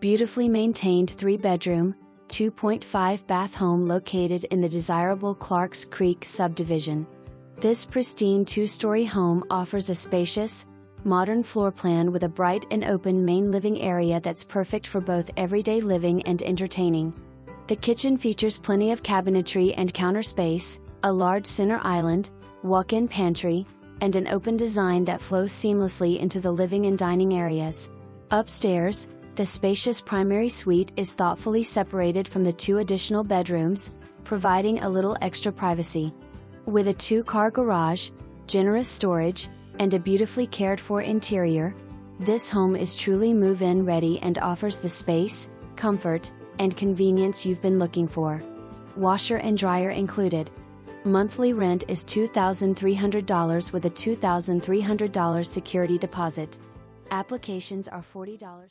beautifully maintained 3-bedroom, 2.5-bath home located in the desirable Clarks Creek Subdivision. This pristine 2-story home offers a spacious, modern floor plan with a bright and open main living area that's perfect for both everyday living and entertaining. The kitchen features plenty of cabinetry and counter space, a large center island, walk-in pantry, and an open design that flows seamlessly into the living and dining areas. Upstairs, the spacious primary suite is thoughtfully separated from the 2 additional bedrooms, providing a little extra privacy. With a 2-car garage, generous storage, and a beautifully cared-for interior, this home is truly move-in ready and offers the space, comfort, and convenience you've been looking for. Washer and dryer included. Monthly rent is $2,300 with a $2,300 security deposit. Applications are $40.